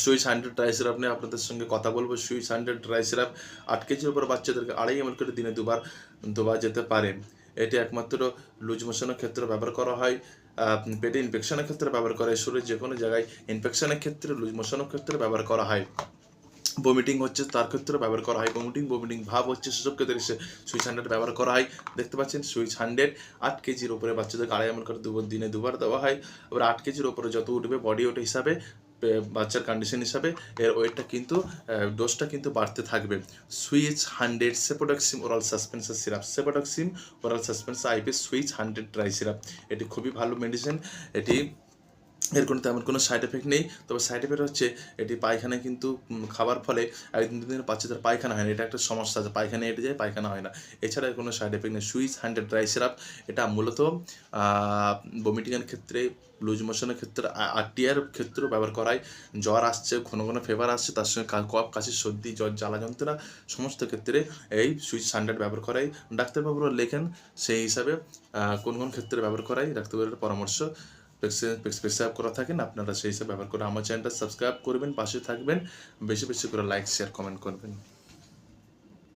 Switch 100 dry syrup নিয়ে আপনাদের সঙ্গে কথা বলবো। সুইচ 100 ড্রাই সিরাপ 8 কেজির উপর বাচ্চাদেরকে 2.5 ml করে দিনে দেওয়া যেতে পারে। এটি একমাত্র লুজ মোশনের ক্ষেত্রে ব্যবহার করা হয়, পেটে ইনফেকশনের ক্ষেত্রে ব্যবহার করা হয়, শরীরের যে কোনো জায়গায় ইনফেকশনের ক্ষেত্রে, লুজ মোশনের ক্ষেত্রে ব্যবহার করা হয়, বমিটিং হচ্ছে তার ক্ষেত্রে ব্যবহার করা হয়, বমিটিং ভাব হচ্ছে সেসব ক্ষেত্রে সুইচ 100 ব্যবহার করা হয়। দেখতে পাচ্ছেন সুইচ 100 8 কেজির উপরে বাচ্চাদেরকে 2.5 ml করে দিনে 2 বার দেওয়া হয়। এবার 8 কেজির উপরে যত উঠবে বডি ওয়েট হিসাবে, বাচ্চার কন্ডিশন হিসাবে এর ওয়েটটা কিন্তু ডোজটা কিন্তু বাড়তে থাকবে। Switch 100 সেপোডক্সিম oral সাসপেন্সার syrup, সেপোডক্সিম oral সাসপেন্সার IP switch 100 dry syrup, এটি খুবই ভালো মেডিসিন। এটি এর কোনো তেমন কোনো সাইড এফেক্ট নেই, তবে সাইড এফেক্ট হচ্ছে এটি পায়খানায় কিন্তু খাবার ফলে 1-2 দিন বাচ্চাদের পায়খানা হয় না, এটা একটা সমস্যা আছে, পায়খানা এঁটে যায়, পায়খানা হয় না, এছাড়া কোনো সাইড এফেক্ট নেই। সুইচ 100 ড্রাই সিরাপ এটা মূলত বমিটিংয়ের ক্ষেত্রে, লুজ মোশনের ক্ষেত্রে, আরটিআর ক্ষেত্রেও ব্যবহার করা হয়। জ্বর আসছে, ঘন ঘন ফেভার আসছে, তার সঙ্গে কফ, কাশি, সর্দি, জ্বর, জ্বালা যন্ত্রণা সমস্ত ক্ষেত্রে এই সুইচ 100 ব্যবহার করাই ডাক্তারবাবুরা লেখেন, সেই হিসাবে কোন কোন ক্ষেত্রে ব্যবহার করাই ডাক্তারবাবুর পরামর্শ প্রেসক্রাইব করা থাকেন, আপনারা সেই হিসাবে ব্যবহার করে আমার চ্যানেলটা সাবস্ক্রাইব করবেন, পাশে থাকবেন, বেশি বেশি করে লাইক, শেয়ার, কমেন্ট করবেন।